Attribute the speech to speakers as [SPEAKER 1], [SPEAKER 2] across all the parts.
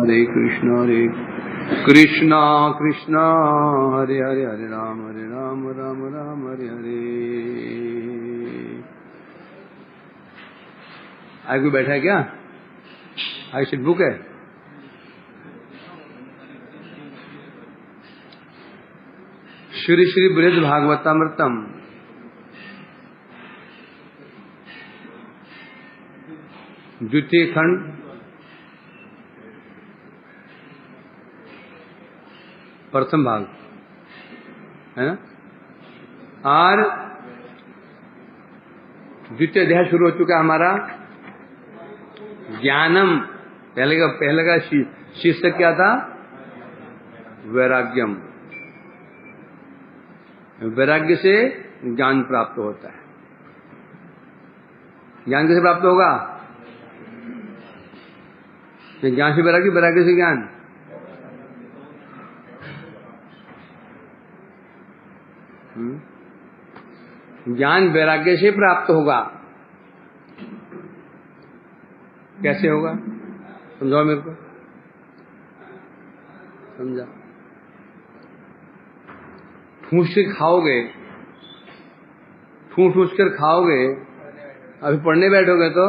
[SPEAKER 1] हरे कृष्ण कृष्ण हरे हरे, हरे राम राम राम हरे हरे। आगे कोई बैठा है क्या? आगे सीट बुक है? श्री श्री बृहद भागवतामृतम द्वितीय खंड प्रथम भाग है ना। और द्वितीय अध्याय शुरू हो चुका हमारा। ज्ञानम पहले का शीर्षक क्या था? वैराग्यम। वैराग्य से ज्ञान प्राप्त होता है। ज्ञान कैसे प्राप्त होगा? ज्ञान से वैराग्य, वैराग्य से ज्ञान। ज्ञान वैराग्य से प्राप्त होगा। कैसे होगा? समझाओ मेरे को, समझा। ठूस के खाओगे, ठूस कर खाओगे, अभी पढ़ने बैठोगे तो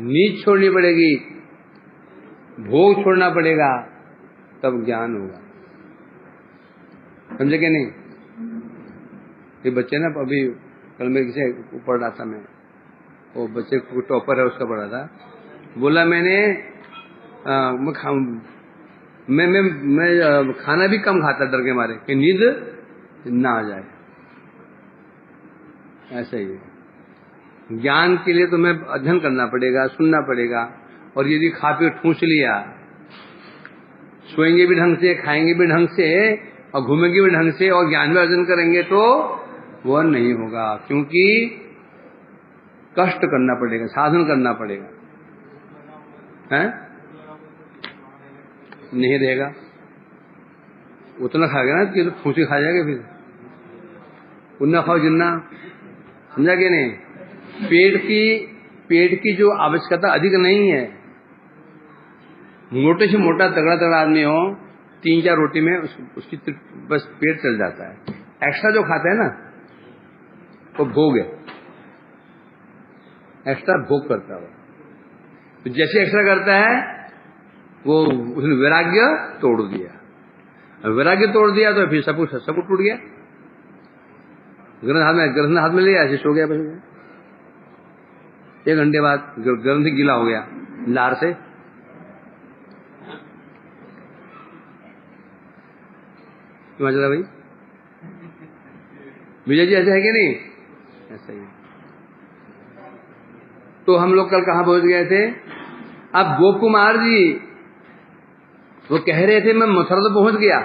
[SPEAKER 1] नींद छोड़नी पड़ेगी, भोग छोड़ना पड़ेगा, तब ज्ञान होगा। समझे कि नहीं? ये बच्चे ना, अभी कल मैं किसी पढ़ रहा था, मैं वो बच्चे को टॉपर है उसका पढ़ा था। बोला मैं खाना भी कम खाता डर के मारे कि नींद ना आ जाए। ऐसा ही है। ज्ञान के लिए तुम्हें अध्ययन करना पड़ेगा, सुनना पड़ेगा। और यदि खा पी ठूस लिया, सोएंगे भी ढंग से, खाएंगे भी ढंग से और घूमेंगे भी ढंग से और ज्ञान में अर्जन करेंगे तो वह नहीं होगा, क्योंकि कष्ट करना पड़ेगा, साधन करना पड़ेगा। हैं? नहीं रहेगा। उतना खाएगा ना कि तो फूसी खा जाएगा, फिर उतना खाओ जितना। समझा कि नहीं? पेट की जो आवश्यकता अधिक नहीं है। मोटे से मोटा तगड़ा आदमी हो, 3-4 रोटी में उसकी बस पेट चल जाता है। एक्स्ट्रा जो खाता है ना वो भोग है, एक्स्ट्रा भोग करता है। तो जैसे एक्स्ट्रा करता है वो उसने वैराग्य तोड़ दिया। वैराग्य तोड़ दिया तो फिर सब कुछ टूट गया। ग्रंथ हाथ में लिया, ऐसे सो गया। बस 1 घंटे बाद ग्रंथ गीला हो गया लार से। क्यों चला भाई? विजय जी ऐसा है कि नहीं? ऐसा ही। तो हम लोग कल कहां पहुंच गए थे? अब गोप कुमार जी वो कह रहे थे मैं मथुरा तो पहुंच गया,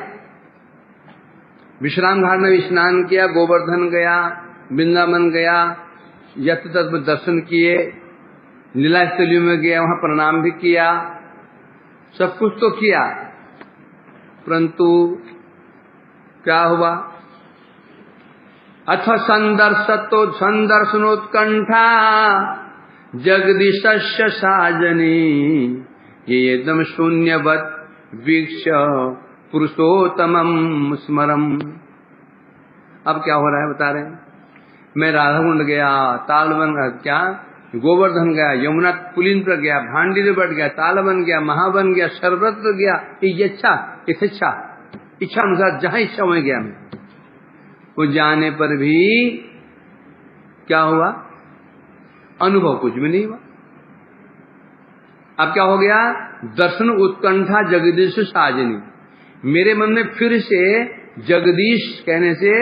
[SPEAKER 1] विश्राम घाट में स्नान किया, गोवर्धन गया, वृंदावन गया, यत्र तत्र दर्शन किए, लीला स्थलियों में गया, वहां प्रणाम भी किया, सब कुछ तो किया, परंतु क्या हुआ? अथ संदर्शनोत्कंठा जगदीशस्य साजनी ये एकदम शून्यवत वीक्ष पुरुषोत्तमम स्मरम। अब क्या हो रहा है बता रहे हैं। मैं राधाकुंड गया, तालवन क्या गोवर्धन गया, यमुना पुलिन पर गया, भांडी बट गया, तालवन गया, महावन गया, शरबत गया। इच्छा अनुसार जहां इच्छा वहीं गया मैं। वो जाने पर भी क्या हुआ? अनुभव कुछ भी नहीं हुआ। अब क्या हो गया? दर्शन उत्कंठा जगदीश साजनी। मेरे मन में फिर से जगदीश कहने से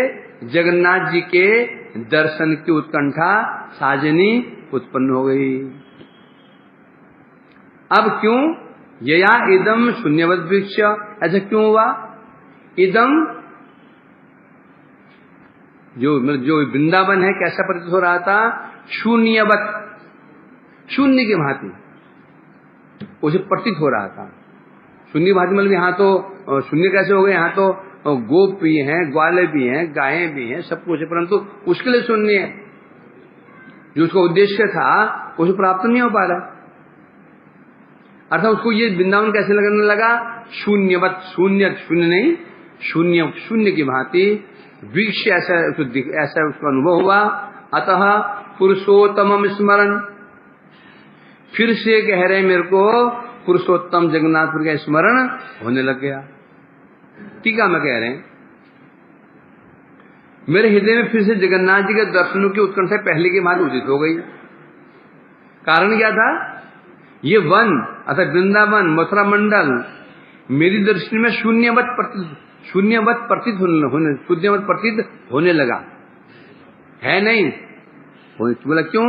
[SPEAKER 1] जगन्नाथ जी के दर्शन की उत्कंठा साजनी उत्पन्न हो गई। अब क्यों? यया इदम शून्यवत वृक्ष। ऐसा क्यों हुआ? इदम जो वृंदावन है कैसा प्रतीत हो रहा था? शून्यवत, शून्य की भांति उसे प्रतीत हो रहा था। शून्य भांति मतलब यहाँ तो शून्य कैसे हो गए? यहाँ तो गोप भी हैं, ग्वाले भी हैं, गायें भी हैं, सब कुछ है, परंतु उसके लिए शून्य है। जो उसका उद्देश्य था उसे प्राप्त नहीं हो पा रहा। अर्थात उसको ये वृंदावन कैसे लगने लगा, शून्यवत, शून्य शून्य नहीं, शून्य शून्य की भांति वृक्ष ऐसा उसको अनुभव हुआ। अतः पुरुषोत्तम स्मरण, फिर से कह रहे मेरे को पुरुषोत्तम जगन्नाथपुर का स्मरण होने लग गया। टीका में कह रहे हैं मेरे हृदय में फिर से जगन्नाथ जी के दर्शनों की उत्कंठा पहले की भांति उदित हो गई। कारण क्या था, ये वन अर्थात वृंदावन मथुरा मंडल मेरी दृष्टि में शून्यवत प्रतीत होने लगा, है नहीं। बोला क्यों,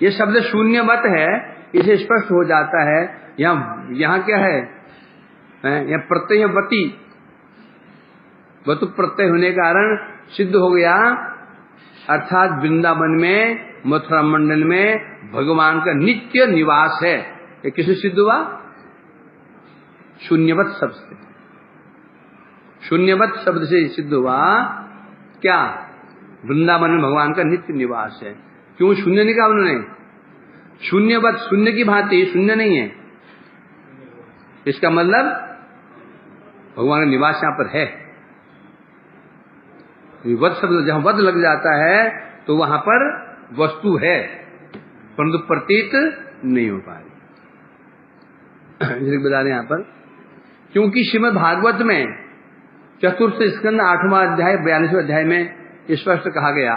[SPEAKER 1] ये शब्द शून्यवत है, इसे स्पष्ट हो जाता है। यहाँ क्या है, यहाँ प्रत्ययवती वतु प्रत्यय होने के कारण सिद्ध हो गया, अर्थात वृंदावन में मथुरा मंडल में भगवान का नित्य निवास है। ये किसे सिद्ध हुआ, शून्यवत शब्द से, शून्यवत शब्द से सिद्ध हुआ क्या, वृंदावन में भगवान का नित्य निवास है। क्यों शून्य नहीं कहा उन्होंने, शून्यवत, शून्य की भांति शून्य नहीं है, इसका मतलब भगवान का निवास यहां पर है। वध शब्द जहां वध लग जाता है तो वहां पर वस्तु है परंतु प्रतीत नहीं हो पा रही। बता रहे यहां पर, क्योंकि श्रीमद् भागवत में चतुर्थ स्कंद 8वां अध्याय 42वें अध्याय में स्पष्ट कहा गया,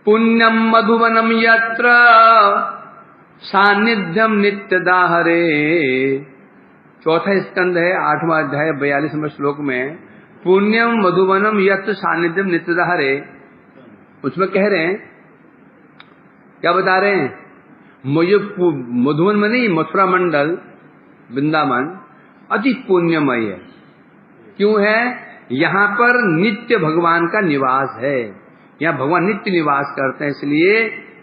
[SPEAKER 1] पुण्यम मधुवनम यत्र सान्निध्यम नित्यदाहरे। चौथा स्कंद है 8वां अध्याय 42वें श्लोक में, पुण्यम मधुवनम यत्र सान्निध्यम नित्यदाहरे। उसमें कह रहे हैं, क्या बता रहे हैं, मुझे मधुवन में नहीं, मथुरा मंडल वृंदावन अति पुण्यमय है। क्यों है, यहाँ पर नित्य भगवान का निवास है, यहाँ भगवान नित्य निवास करते हैं, इसलिए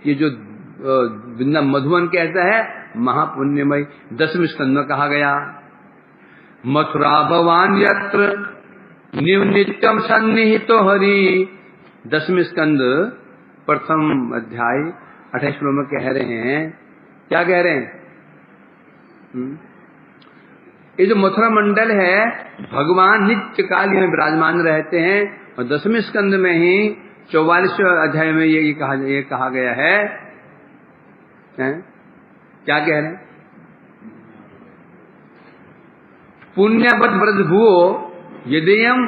[SPEAKER 1] ये जो वृंदावन मधुवन कहता है महापुण्यमय। 10वें स्कंद में कहा गया, मथुरा भगवान यत्र नित्यम सन्निहितो हरि। 10वें स्कंद प्रथम अध्याय 28 श्लोक में कह रहे हैं, क्या कह रहे हैं, ये जो मथुरा मंडल है भगवान नित्य काल यहाँ विराजमान रहते हैं। और 10वें स्कंद में ही 44वें अध्याय में ये कहा गया है, क्या कह रहे हैं, पुण्यवत ब्रज भुवो यदेयम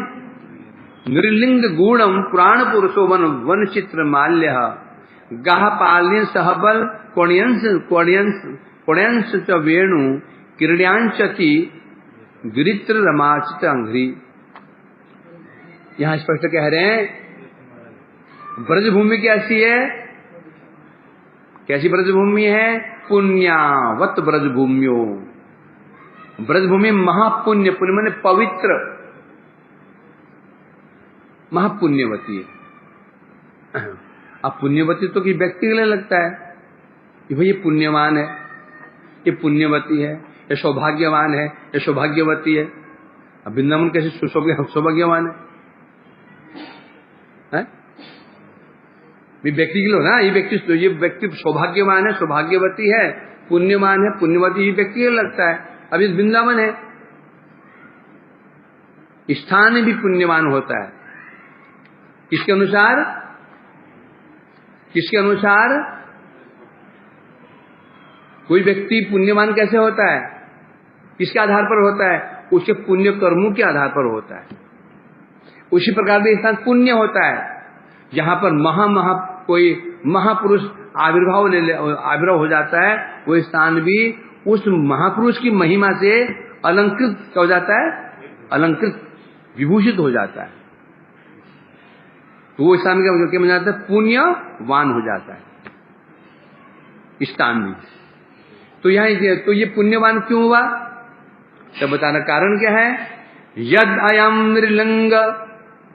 [SPEAKER 1] निर्लिंग गूढ़म पुराण पुरुषो वन चित्र माल्य गाह पाल्य सहबल कोण्यंश च वेणु किरण्यांचति गिरित्र रमाचित अंघ्री। यहां स्पष्ट कह रहे हैं ब्रजभूमि कैसी है, कैसी ब्रजभूमि है, पुण्यावत ब्रजभूमियो। ब्रजभूमि महापुण्य, पुण्य माने पवित्र, महापुण्यवती है। अब पुण्यवती तो कि व्यक्ति के लिए लगता है कि भाई ये पुण्यवान है, ये पुण्यवती है, ये सौभाग्यवान है, ये सौभाग्यवती है। अब वृंदावन कैसे सौभाग्यवान है? व्यक्ति के लिए ना, ये व्यक्ति सौभाग्यवान है, सौभाग्यवती है, पुण्यवान है, पुण्यवती, ये व्यक्ति के लिए लगता है। अब इस वृंदावन है, स्थान भी पुण्यवान होता है। किसके अनुसार, किसके अनुसार, कोई व्यक्ति पुण्यवान कैसे होता है, किसके आधार पर होता है, उसके पुण्य कर्मों के आधार पर होता है। उसी प्रकार से स्थान पुण्य होता है जहां पर कोई महापुरुष आविर्भाव हो जाता है, वो स्थान भी उस महापुरुष की महिमा से अलंकृत हो जाता है, अलंकृत विभूषित हो जाता है। तो वो स्थान क्या बन जाता है, पुण्यवान हो जाता है स्थान भी। तो यहाँ तो ये पुण्यवान क्यों हुआ, तब बताना कारण क्या है, यद अयम नृलिंग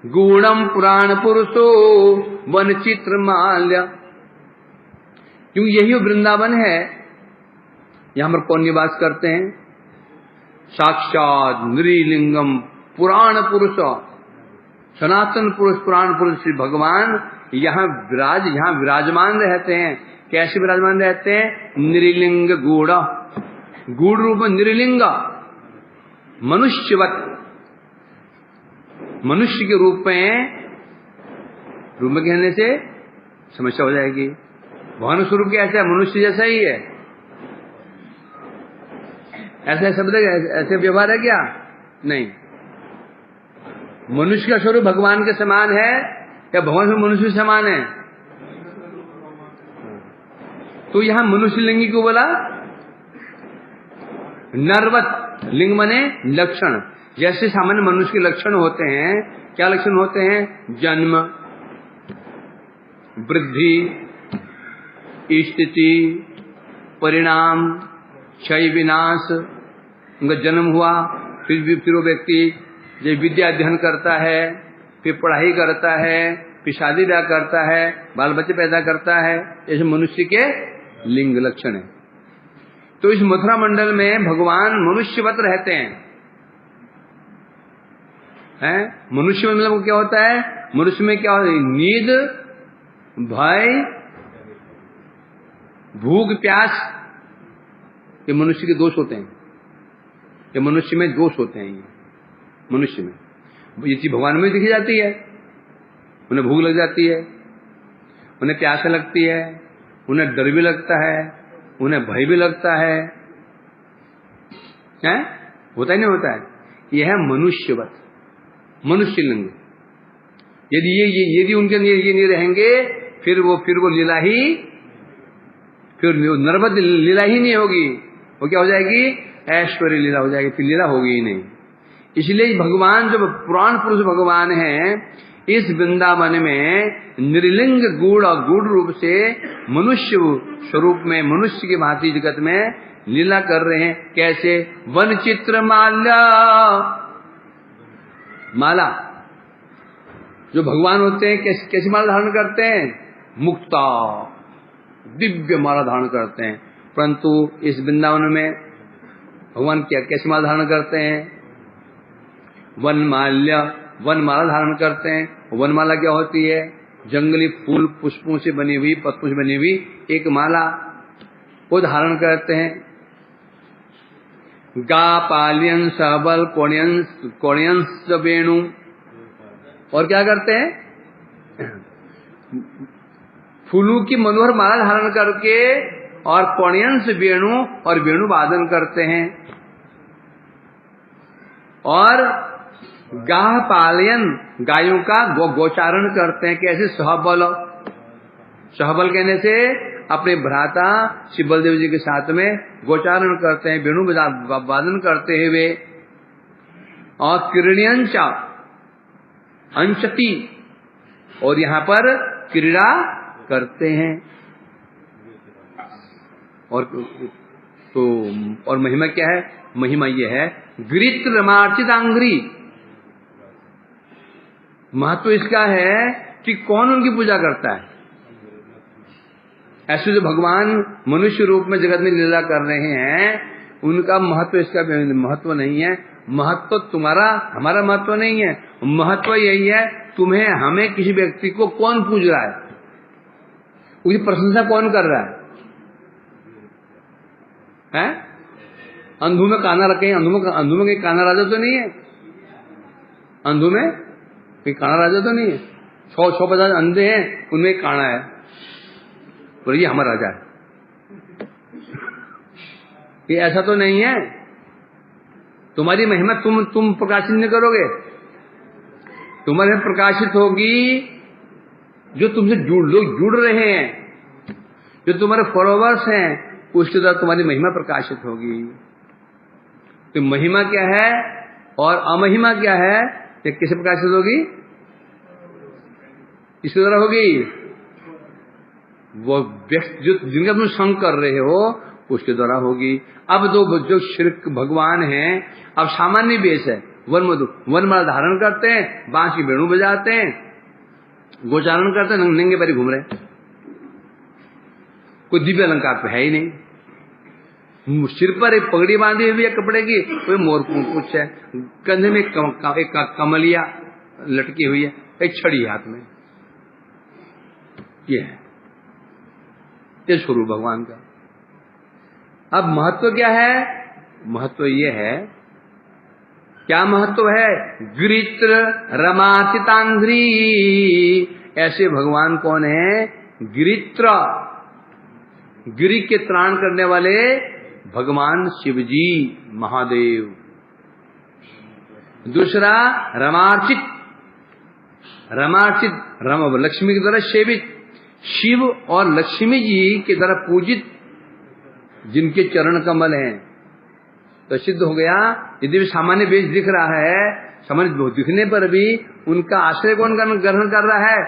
[SPEAKER 1] गूढ़म पुराण पुरुषो वन चित्र माल्य। क्यों यही वृंदावन है, यहां पर कौन निवास करते हैं, साक्षात नृलिंगम पुराण पुरुष, सनातन पुरुष, पुराण पुरुष श्री भगवान यहाँ विराजमान रहते हैं। कैसे विराजमान रहते हैं? निर्लिंग गूढ़, गूढ़ रूप में निर्लिंग, मनुष्यवत, मनुष्य के रूप में कहने से समस्या हो जाएगी। भगवान स्वरूप कैसा है? मनुष्य जैसा ही है। ऐसा शब्द ऐसे व्यवहार है क्या? नहीं। मनुष्य का स्वरूप भगवान के समान है या भगवान में मनुष्य समान है? तो यहां मनुष्य लिंगी को बोला नरवत, लिंग माने लक्षण। जैसे सामान्य मनुष्य के लक्षण होते हैं, क्या लक्षण होते हैं? जन्म, वृद्धि, स्थिति, परिणाम, क्षय, विनाश। उनका जन्म हुआ, फिर वो व्यक्ति जब विद्या अध्ययन करता है, फिर पढ़ाई करता है, फिर शादी ब्याह करता है, बाल बच्चे पैदा करता है। ऐसे मनुष्य के लिंग लक्षण है। तो इस मथुरा मंडल में भगवान मनुष्यवत रहते हैं। मनुष्य में मतलब क्या होता है? मनुष्य में क्या होता है? नींद, भय, भूख, प्यास, ये मनुष्य के दोष होते हैं। ये मनुष्य में दोष होते हैं। ये मनुष्य में ये चीज भगवान में दिखी जाती है। उन्हें भूख लग जाती है, उन्हें प्यास लगती है, उन्हें डर भी लगता है, उन्हें भय भी लगता है। होता ही नहीं होता है? यह है मनुष्यवत, मनुष्य लिंग। यदि उनके ये नहीं रहेंगे, फिर वो लीला ही, फिर नर्वद लीला ही नहीं होगी। वो क्या हो जाएगी? ऐश्वर्य लीला हो जाएगी, फिर लीला होगी ही नहीं। इसलिए भगवान जो पुराण पुरुष भगवान हैं, इस वृंदावन में निर्लिंग गूढ़ और गूढ़ रूप से मनुष्य स्वरूप में, मनुष्य की भांति जगत में लीला कर रहे हैं। कैसे? वन चित्र माला, माला जो भगवान होते हैं कैसी माला धारण करते हैं? मुक्ता, दिव्य माला धारण करते हैं। परंतु इस वृंदावन में भगवान क्या कैसी माला धारण करते हैं? वनमाल्य, वनमाला धारण करते हैं। वनमाला क्या होती है? जंगली फूल पुष्पों से बनी हुई, पत्तों से बनी हुई एक माला, वो धारण करते हैं। गा पालियन सबल कोणियंस वेणु, और क्या करते हैं? फूलों की मनोहर माला धारण करके और कोणियंस वेणु और वेणु वादन करते हैं। और गाह पालयन, गायों का गोचारण करते हैं। कैसे? सहबल, सहबल कहने से अपने भ्राता श्री बलदेव जी के साथ में गोचारण करते हैं, वेणु वादन करते हुए। और क्रीड़यंच अंशति, और यहां पर क्रीड़ा करते हैं। और महिमा क्या है? महिमा यह है गिरित्र रमार्चितांग्री। महत्व इसका है कि कौन उनकी पूजा करता है। ऐसे जो भगवान मनुष्य रूप में जगत में लीला कर रहे हैं, उनका महत्व, इसका महत्व नहीं है। महत्व तुम्हारा, हमारा महत्व नहीं है। महत्व यही है तुम्हें, हमें, किसी व्यक्ति को कौन पूज रहा है, उसकी प्रशंसा कौन कर रहा है? अंधु में काना रखे, अंधु में कहीं काना राजा तो नहीं है? अंधु में कहीं काना राजा तो नहीं है? 150 अंधे हैं, उनमें एक काना है, बोले ये हमारा राजा है। ये ऐसा तो नहीं है। तुम्हारी महिमा तुम प्रकाशित नहीं करोगे। तुम्हारे प्रकाशित होगी जो तुमसे लोग जुड़ रहे हैं, जो तुम्हारे फॉलोवर्स हैं, उसके द्वारा तुम्हारी महिमा प्रकाशित होगी। तो महिमा क्या है और अमहिमा क्या है, ये किसे प्रकाशित होगी? इसके द्वारा होगी। वो व्यक्ति जो जिनका तुम संग कर रहे हो, उसके द्वारा होगी। अब जो शिर्क भगवान हैं, अब सामान्य वेश है, वनमाला धारण करते हैं, बांसुरी वेणु बजाते हैं, गोचारण करते हैं, नंगे पैरी घूम रहे हैं। कोई दिव्य अलंकार तो है ही नहीं। सिर पर एक पगड़ी बांधी हुई है कपड़े की, कोई मोर कुछ है, कंधे में एक कमलिया लटकी हुई है, एक छड़ी हाथ में, ये है। ये स्वरूप भगवान का। अब महत्व क्या है? महत्व ये है, क्या महत्व है? गिरित्र रमाचितांध्री, ऐसे भगवान कौन है? गिरित्र, गिरि के त्राण करने वाले भगवान शिवजी महादेव। दूसरा रमार्चित, रमार्चित रम लक्ष्मी के द्वारा सेवित, शिव और लक्ष्मी जी के द्वारा पूजित जिनके चरण कमल हैं। तो सिद्ध हो गया, यदि भी सामान्य वेश दिख रहा है, सामान्य दिखने पर भी उनका आश्रय कौन ग्रहण कर रहा है?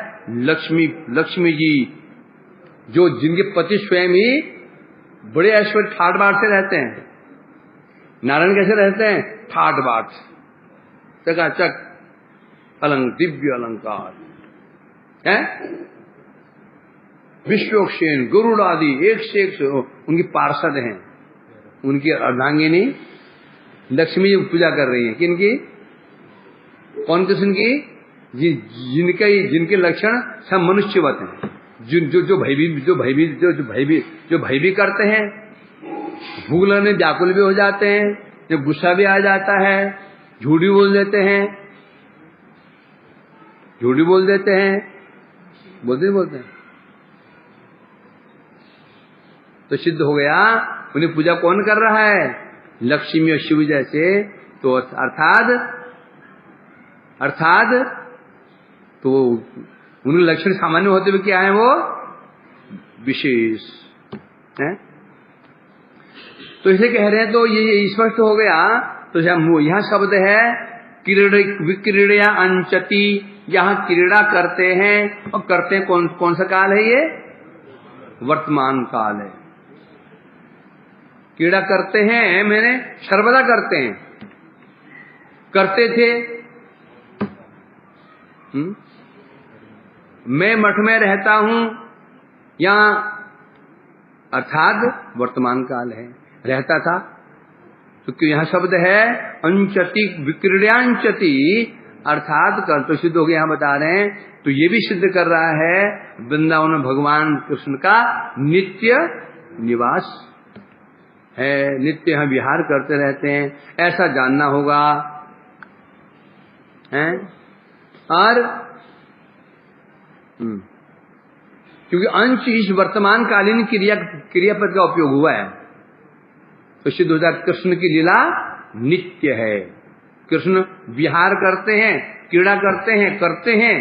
[SPEAKER 1] लक्ष्मी, लक्ष्मी जी, जो जिनके पति स्वयं ही बड़े ऐश्वर्य ठाट बाट से रहते हैं। नारायण कैसे रहते हैं? ठाट बाट, चकाचक, दिव्य अलंकार है, विश्वक्षेन गरुड़ आदि एक से एक उनकी पार्षद हैं। उनकी अर्धांगिनी लक्ष्मी जी पूजा कर रही हैं। किनकी? कौन किस्म की? जिनके लक्षण सब मनुष्यवत हैं, जो भयभीत करते हैं, भूख लगने व्याकुल भी हो जाते हैं, जब गुस्सा भी आ जाता है, झूठी बोल देते हैं, झूठी बोल देते हैं, बोलते हैं। तो सिद्ध हो गया उन्हें पूजा कौन कर रहा है? लक्ष्मी और शिव जैसे। तो अर्थात तो उनके लक्षण सामान्य होते हुए क्या है? वो विशेष है। तो इसे कह रहे हैं, तो ये स्पष्ट हो गया। तो यहाँ शब्द है विक्रीड़या अंचति, यहाँ क्रीड़ा करते हैं। और करते हैं कौन सा काल है? ये वर्तमान काल है। क्रीड़ा करते हैं मैंने सर्वदा करते हैं, करते थे। मैं मठ में रहता हूं, यहाँ अर्थात वर्तमान काल है, रहता था। तो यहाँ शब्द है अंचति, विक्रीड्यांचति, अर्थात कर। तो सिद्ध हो गया, यहाँ बता रहे हैं। तो ये भी सिद्ध कर रहा है वृंदावन में भगवान कृष्ण का नित्य निवास है, नित्य यहाँ विहार करते रहते हैं, ऐसा जानना होगा है। और क्योंकि अंश इस वर्तमान कालीन क्रियापद का उपयोग हुआ है, तो सिद्ध हो जाता कृष्ण की लीला नित्य है। कृष्ण विहार करते हैं, क्रीड़ा करते हैं,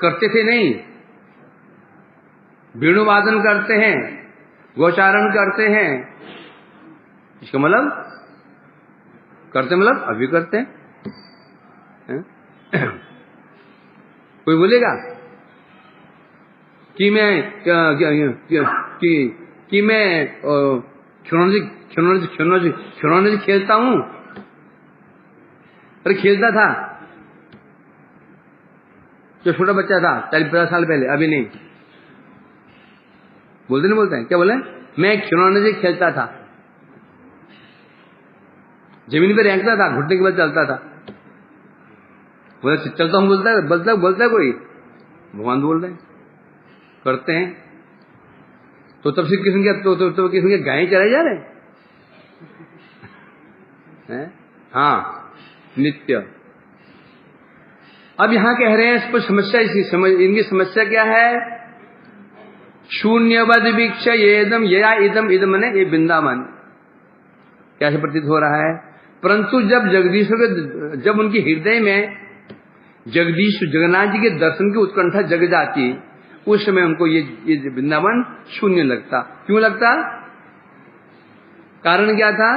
[SPEAKER 1] करते थे नहीं, वेणुवादन करते हैं, गोचारण करते हैं। इसका मतलब करते मतलब अभी करते हैं। कोई बोलेगा कि मैं कि मैं खिलौने से खेलता हूं। अरे खेलता था जो छोटा बच्चा था 40-50 साल पहले, अभी नहीं। बोलते हैं क्या बोले? मैं खिलौने से खेलता था, जमीन पे रेंगता था, घुटने के बाद चलता था। बोले चलता हूं, बोलता है कोई? भगवान बोल रहे हैं, करते हैं। तो तब से किसी के गाय चराए जा रहे हैं। हाँ, नित्य। अब यहां कह रहे हैं इस पर समस्या, इनकी समस्या क्या है? शून्यवद वीक्ष येदम यया इदम इदम ने ये वृंदावन कैसे प्रतीत हो रहा है? परंतु जब उनके हृदय में जगन्नाथ जी के दर्शन की उत्कंठा जग जाती, उस समय उनको ये वृंदावन शून्य लगता। क्यों लगता? कारण क्या था?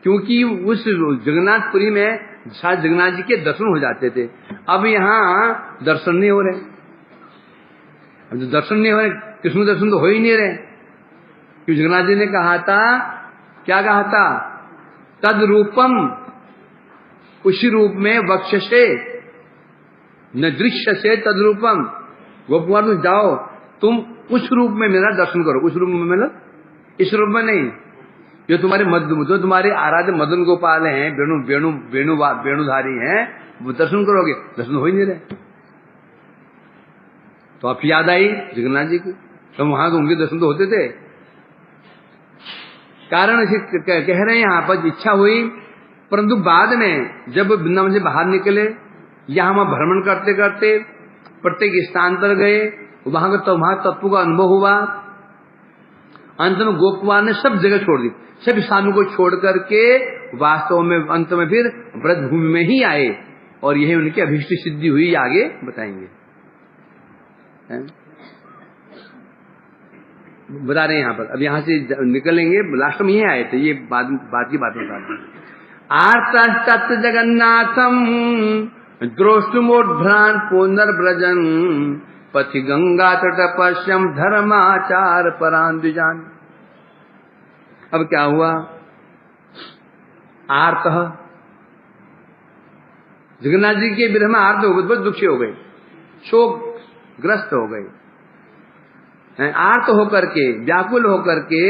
[SPEAKER 1] क्योंकि उस जगन्नाथपुरी में शायद जगन्नाथ जी के दर्शन हो जाते थे। अब यहाँ दर्शन नहीं हो रहे। अब जो दर्शन नहीं हो रहे, कृष्ण दर्शन तो हो ही नहीं रहे। क्योंकि जगन्नाथ जी ने कहा था, क्या कहा था? तद रूपम, उसी रूप में वक्षसे न दृश्य से तद रूपम। गोपकुमार तुम जाओ, तुम उस रूप में मेरा दर्शन करो। उस रूप में मतलब इस रूप में नहीं, जो तुम्हारे आराध्य मदन गोपाल हैं, वेणुधारी हैं, वो दर्शन करोगे। दर्शन हो ही नहीं रहे। तो आप याद आई जगन्नाथ जी की, तो वहां तो उनके दर्शन तो होते थे। कारण इसे कह रहे हैं यहाँ पर इच्छा हुई, परंतु बाद में जब वृंदावन से बाहर निकले, यहाँ वहां भ्रमण करते करते प्रत्येक स्थान पर गए, वहां का तत्व का अनुभव हुआ। अंत में गोप कुमार ने सब जगह छोड़ दी, सब स्थानों को छोड़ करके वास्तव में अंत में फिर व्रज भूमि में ही आए, और यही उनकी अभीष्ट सिद्धि हुई। आगे बताएंगे, बता रहे हैं यहाँ पर। अब यहाँ से निकलेंगे, लास्ट में यही आए थे, ये बाद की बात बता रहे हैं। आर्तस्तत्र जगन्नाथम द्रोष्टुमोद्भ्रान पुनर्व्रजन पथि गंगा तट पश्यम धर्माचार परांद्विजान। अब क्या हुआ? आर्त, जगन्नाथ जी के विरह में आर्त हो गए, बहुत दुखी हो गए, शोक ग्रस्त हो गए। आर्त होकर के, व्याकुल होकर के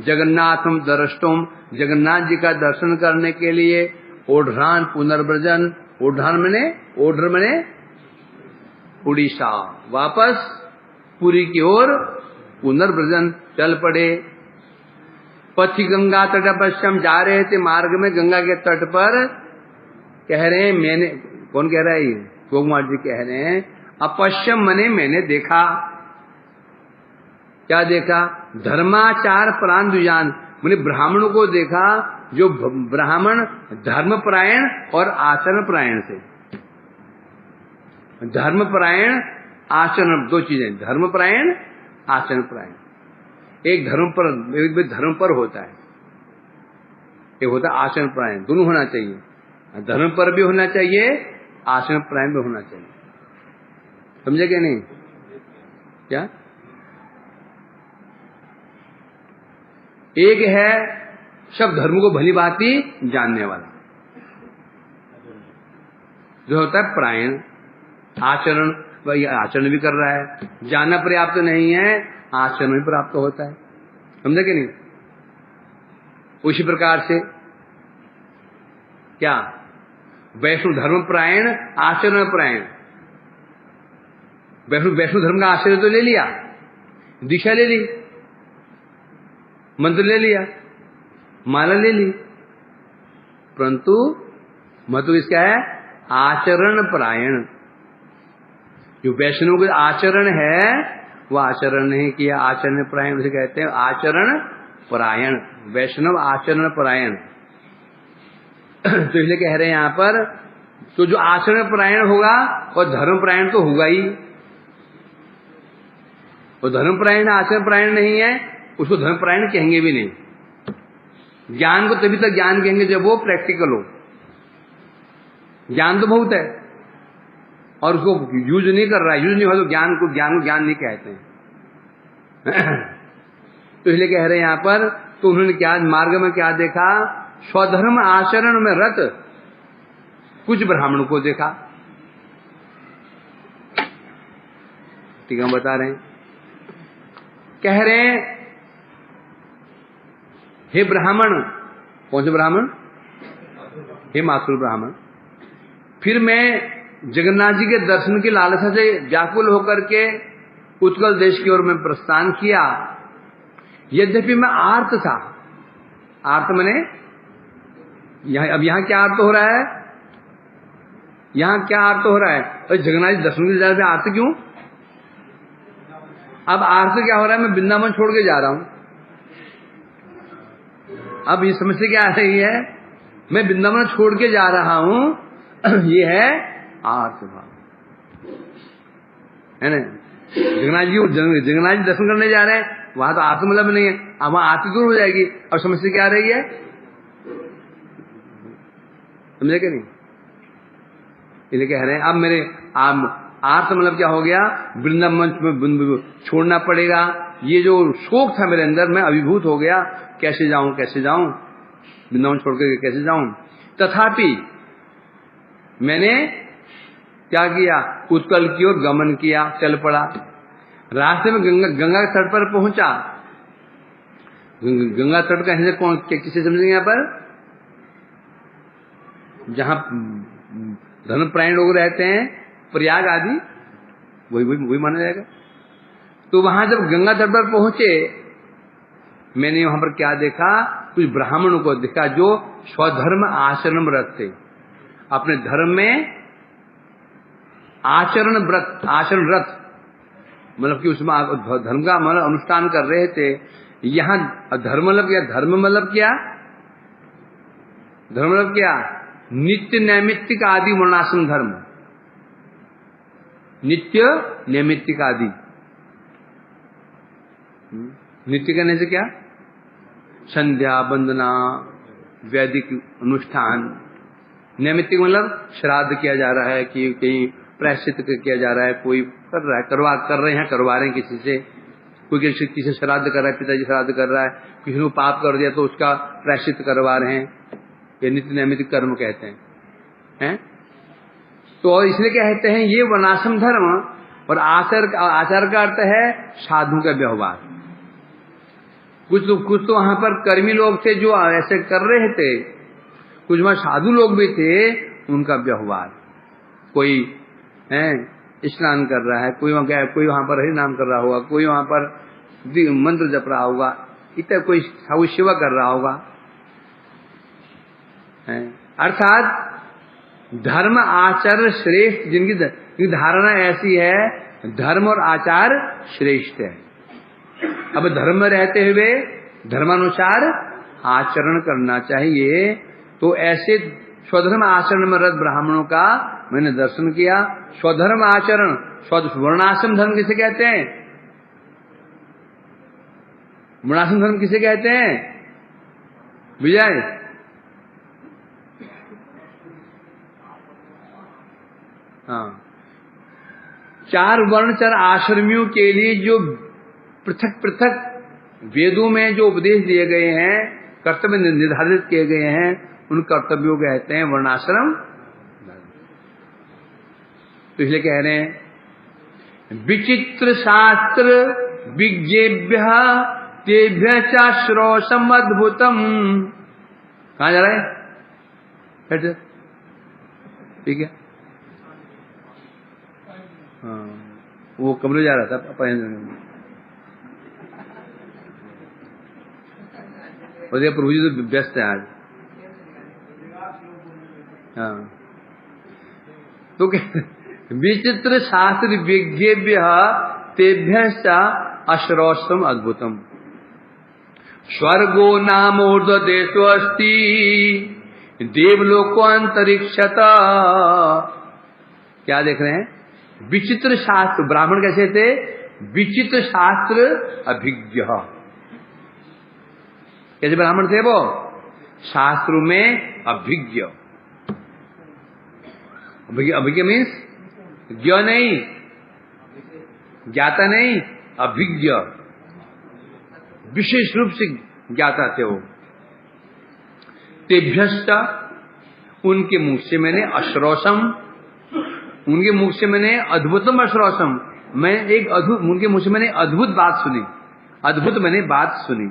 [SPEAKER 1] जगन्नाथम दर्शुम, जगन्नाथ जी का दर्शन करने के लिए ओढ़्रान पुनर्व्रजन, ओढ़्रान मने ओढ़्र मने उड़ीसा, वापस पुरी की ओर पुनर्व्रजन चल पड़े। पथि गंगा तट पश्चिम, जा रहे थे मार्ग में गंगा के तट पर, कह रहे हैं मैंने, कौन कह रहा है ये? गोकुमार जी कह रहे हैं अपश्यम मने मैंने देखा। क्या देखा? धर्माचार परांद्विजान, मैंने ब्राह्मणों को देखा, जो ब्राह्मण धर्मपरायण और आचरणपरायण थे। धर्मपरायण आचरण, दो चीजें, धर्मपरायण आचरणपरायण। एक धर्म पर होता है, एक होता है आचरणपरायण। दोनों होना चाहिए, धर्म पर भी होना चाहिए, आचरणपरायण भी होना चाहिए। समझे क्या? नहीं क्या? एक है सब धर्म को भली भांति जानने वाला, जो होता है परायण, आचरण, वही आचरण भी कर रहा है, जानना पर्याप्त नहीं है, आचरण भी प्राप्त होता है। समझे कि नहीं? उसी प्रकार से क्या वैष्णव धर्म परायण, आचरण परायण। वैष्णव धर्म का आश्रय तो ले लिया, दीक्षा ले ली, मंत्र ले लिया, माला ले ली, परंतु महत्व इसका है आचरण परायण। जो वैष्णव का आचरण है वो आचरण नहीं किया, आचरण परायण उसे कहते हैं, आचरण परायण, वैष्णव आचरण परायण। तो इसलिए कह रहे हैं यहां पर, तो जो आचरण परायण होगा और धर्म परायण तो होगा ही। वो धर्म परायण आचरण परायण नहीं है, उसको धर्म परायण कहेंगे भी नहीं। ज्ञान को तभी तक ज्ञान कहेंगे जब वो प्रैक्टिकल हो। ज्ञान तो बहुत है और उसको यूज नहीं कर रहा है, यूज नहीं हो तो ज्ञान को ज्ञान नहीं कहते हैं। तो इसलिए कह रहे हैं यहां पर, तो उन्होंने क्या मार्ग में क्या देखा? स्वधर्म आचरण में रत कुछ ब्राह्मणों को देखा। ठीक है, हम बता रहे हैं, कह रहे हैं हे ब्राह्मण, कौन से ब्राह्मण? हे मासुर ब्राह्मण, फिर मैं जगन्नाथ जी के दर्शन की लालसा से व्याकुल होकर के उत्कल देश की ओर में प्रस्थान किया। यद्यपि मैं आर्त था, आर्त मने अब यहाँ क्या अर्थ हो रहा है? यहाँ क्या अर्थ हो रहा है? और जगन्नाथ जी दर्शन के लिए जा आर्त क्यों? अब आर्त क्या हो रहा है? मैं वृंदावन छोड़ के जा रहा हूं। अब ये समस्या क्या आ रही है? मैं वृंदावन छोड़ के जा रहा हूं, ये है आर्त भाव, है ना? जगन्नाथ जी दर्शन करने जा रहे हैं, वहां तो आर्त मतलब नहीं है, अब वहां आरती दूर हो जाएगी। अब समस्या क्या आ रही है? समझे क्या नहीं? इसलिए कह रहे हैं अब मेरे आर्त मतलब क्या हो गया? वृंदावन में छोड़ना पड़ेगा। ये जो शोक था मेरे अंदर, मैं अभिभूत हो गया, कैसे जाऊं वृंदावन छोड़ के कैसे जाऊं? तथापि मैंने क्या किया? उत्कल की ओर गमन किया, चल पड़ा। रास्ते में गंगा तट पर पहुंचा। गंगा तट का हिंसा कौन किसे समझेंगे यहाँ पर? जहां धर्मपरायण लोग रहते हैं, प्रयाग आदि, वही माना जाएगा। तो वहां जब गंगा तट पर पहुंचे, मैंने वहां पर क्या देखा, कुछ ब्राह्मणों को देखा जो स्वधर्म आचरणरत थे, अपने धर्म में आचरणरत, मतलब कि उसमें धर्म का मतलब अनुष्ठान कर रहे थे। यहाँ धर्म मतलब क्या, धर्म मतलब क्या, धर्म मतलब क्या, नित्य नैमित्तिक आदि वर्णाश्रम धर्म, नित्य नैमित्तिक आदि। नित्य कहने से क्या, संध्या वंदना वैदिक अनुष्ठान। नैमित्तिक मतलब श्राद्ध किया जा रहा है कि कहीं प्रायश्चित किया जा रहा है, कोई कर रहा है, कर रहे हैं, करवा रहे हैं किसी से, कोई किसी से श्राद्ध कर रहा है, पिताजी श्राद्ध कर रहा है, किसी ने पाप कर दिया तो उसका प्रायश्चित करवा रहे हैं, ये नित्य नैमित्तिक कर्म कहते हैं। तो इसलिए कहते हैं ये वर्णाश्रम धर्म। और आचार का अर्थ है साधु का व्यवहार। कुछ तो वहां पर कर्मी लोग थे जो ऐसे कर रहे थे, कुछ वहां साधु लोग भी थे, उनका व्यवहार, कोई स्नान कर रहा है, कोई वहां पर हरि नाम कर रहा होगा, कोई वहां पर मंत्र जप रहा होगा, इतना कोई सेवा कर रहा होगा। अर्थात धर्म आचार श्रेष्ठ, जिनकी धारणा ऐसी है धर्म और आचार श्रेष्ठ है। अब धर्म में रहते हुए धर्मानुसार आचरण करना चाहिए। तो ऐसे स्वधर्म आचरण में रत ब्राह्मणों का मैंने दर्शन किया। स्वधर्म आचरण, वर्णाश्रम धर्म किसे कहते हैं, वर्णाश्रम धर्म किसे कहते हैं विजय? हाँ, 4 वर्ण 4 आश्रमियों के लिए जो पृथक पृथक वेदों में जो उपदेश दिए गए हैं, कर्तव्य निर्धारित किए गए हैं, उन कर्तव्यों को कहते हैं वर्णाश्रम। तो इसलिए कह रहे हैं विचित्र शास्त्र विज्ञेभ्य तेभ्य चाश्रोषम अद्भुतम। कहां जा रहा है? ठीक है, हाँ, वो कमरे जा रहा था और प्रभु जी तो व्यस्त है आज। हाँ, तो विचित्र शास्त्र विज्ञेभ्य तेभ्य अश्रोषम अद्भुतम। स्वर्गो नामोर्ध्व देशो अस्ति देवलोको अंतरिक्षता। क्या देख रहे हैं? विचित्र शास्त्र, ब्राह्मण कैसे थे? विचित्र शास्त्र अभिज्ञ। कैसे ब्राह्मण थे वो? शास्त्रों में अभिज्ञ। अभिज्ञ मीन्स ज्ञ नहीं, ज्ञाता नहीं, अभिज्ञ, विशेष रूप से ज्ञाता थे वो। तेभ्यश्च, उनके मुख से मैंने अश्रोषम, उनके मुख से मैंने अद्भुतम अश्रोषम, मैं एक अद्भुत, उनके मुख से मैंने अद्भुत बात सुनी, अद्भुत मैंने बात सुनी।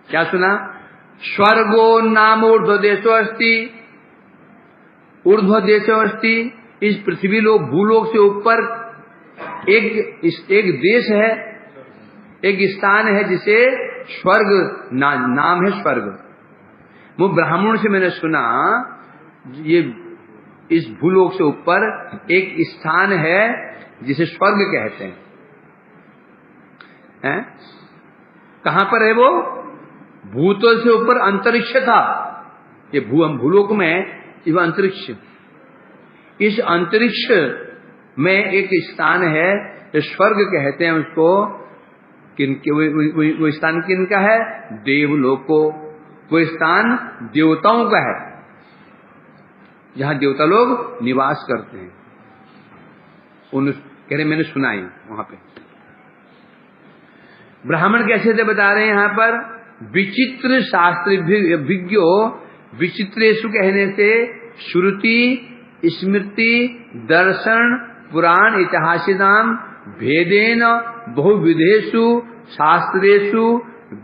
[SPEAKER 1] क्या सुना? स्वर्गो नाम ऊर्ध्व देशो अस्ति, ऊर्ध्व देशो अस्ति, इस पृथ्वी लोक भूलोक से ऊपर एक देश है, एक स्थान है जिसे स्वर्ग नाम है स्वर्ग। वो ब्राह्मणों से मैंने सुना ये इस भूलोक से ऊपर एक स्थान है जिसे स्वर्ग कहते हैं। कहां पर है वो? भूतल से ऊपर अंतरिक्ष था। ये भूलोक में ये अंतरिक्ष, इस अंतरिक्ष में एक स्थान है, स्वर्ग कहते हैं उसको। किनके वो स्थान किनका है? देवलोको। वो स्थान देवताओं का है, जहां देवता लोग निवास करते हैं। उन कह रहे मैंने सुना ही वहां पे। ब्राह्मण कैसे थे बता रहे हैं यहां पर? विचित्र शास्त्र विज्ञो, विचित्रेषु कहने से श्रुति स्मृति दर्शन पुराण इतिहासिनाम भेदेन बहुविधेषु शास्त्रेषु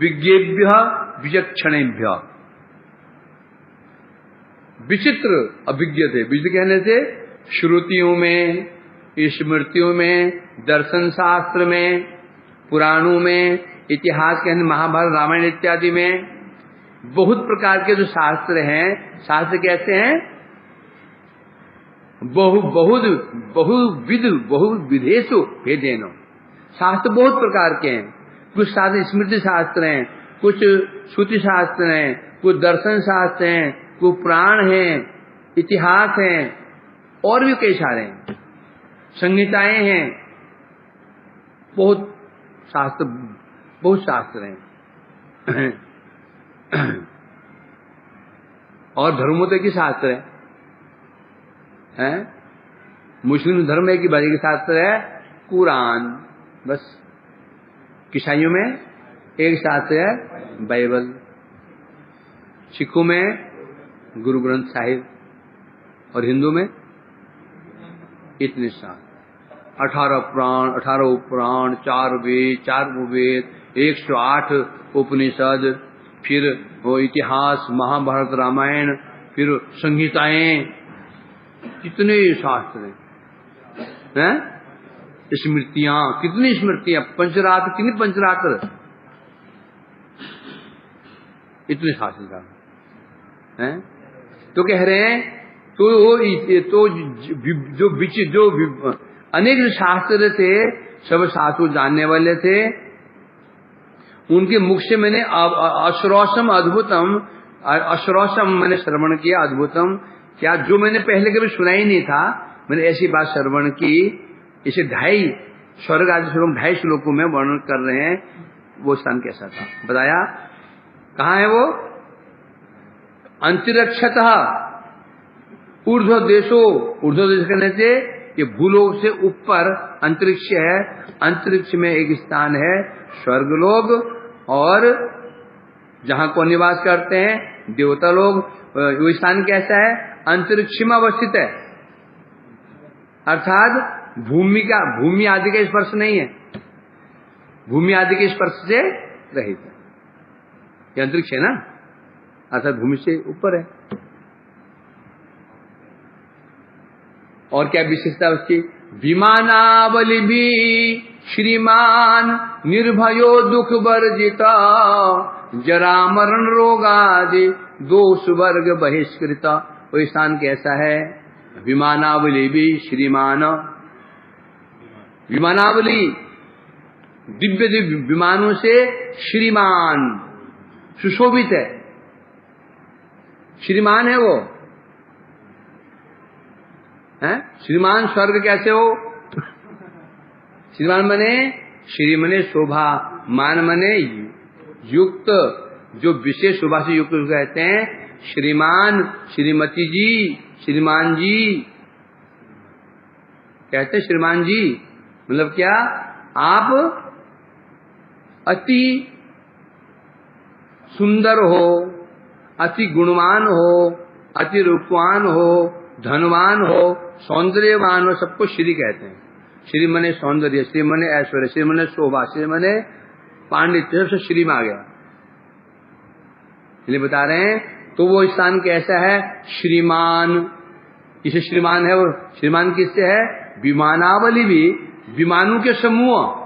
[SPEAKER 1] विज्ञेभ्य विचक्षणेभ्य। विचित्र अभिज्ञ थे। विचित्र कहने से श्रुतियों में, स्मृतियों में, दर्शन शास्त्र में, पुराणों में, इतिहास के महाभारत रामायण इत्यादि में बहुत प्रकार के जो शास्त्र हैं, शास्त्र कैसे हैं? बहुविधेषु भेदेन। शास्त्र बहुत प्रकार के हैं। कुछ शास्त्र स्मृति शास्त्र हैं, कुछ श्रुति शास्त्र हैं, कुछ दर्शन शास्त्र हैं, कुछ पुराण हैं, इतिहास हैं, और भी कई सारे हैं, संहिताएं हैं, बहुत शास्त्र हैं। और धर्मों की शास्त्र है, मुस्लिम धर्म में की बारी के शास्त्र है कुरान, बस। ईसाइयों में एक शास्त्र है बाइबल, सिखों में गुरु ग्रंथ साहिब, और हिंदू में इतने शास्त्र, 18 पुराण, 18 उपपुराण, 4 वेद, 4 उपवेद, 108 उपनिषद, फिर वो इतिहास, महाभारत रामायण, फिर संहिताएं, कितने शास्त्र हैं, स्मृतियां, कितनी स्मृतियां, पंचरात्र, कितनी पंचरात्र, इतने शास्त्र हैं। तो कह रहे हैं तो जो अनेक शास्त्र थे, सब शास्त्र जानने वाले थे, उनके मुख से मैंने अश्रौषम अद्भुतम, अश्रौषम मैंने श्रवण किया, अद्भुतम क्या, जो मैंने पहले कभी सुना ही नहीं था, मैंने ऐसी बात श्रवण की। इसे 2.5 स्वर्ग आदि श्लोक 2.5 श्लोकों में वर्णन कर रहे हैं। वो स्थान कैसा था बताया। कहाँ है वो? अंतरिक्षतः ऊर्ध्व देशो, ऊर्ध्व देश कहने से ये भूलोक से ऊपर अंतरिक्ष है। अंतरिक्ष में एक स्थान है स्वर्गलोक, और जहां को निवास करते हैं देवता लोग। वो स्थान कैसा है? अंतरिक्ष में अवस्थित है, अर्थात भूमि आदि का स्पर्श नहीं है, भूमि आदि के स्पर्श से रहित है। ये अंतरिक्ष है ना, अर्थात भूमि से ऊपर है। और क्या विशेषता उसकी? विमानावली भी श्रीमान निर्भयो दुख वर्जिता, जरा मरण रोगादि दोष वर्ग बहिष्कृता। वो स्थान कैसा है? विमानावली भी श्रीमान, विमानावली दिव्य दिव्य विमानों से श्रीमान, सुशोभित है, श्रीमान है वो है। श्रीमान स्वर्ग कैसे हो? श्रीमान मने, श्री मने शोभा, मान मने युक्त, जो विशेष शोभा से युक्त कहते हैं। श्रीमान, श्रीमती जी, श्रीमान जी कहते हैं। श्रीमान जी मतलब क्या? आप अति सुंदर हो, अति गुणवान हो, अति रूपवान हो, धनवान हो, सौंदर्यवान हो, सबको श्री कहते हैं। श्री मने सौंदर्य, श्री मने ऐश्वर्य, श्री मने शोभा, श्री मने पांडित्य, सबसे श्री में आ गया। इसलिए बता रहे हैं। तो वो स्थान कैसा है? श्रीमान, किसे श्रीमान है वो? श्रीमान किससे है? विमानावली भी, विमानों के समूह।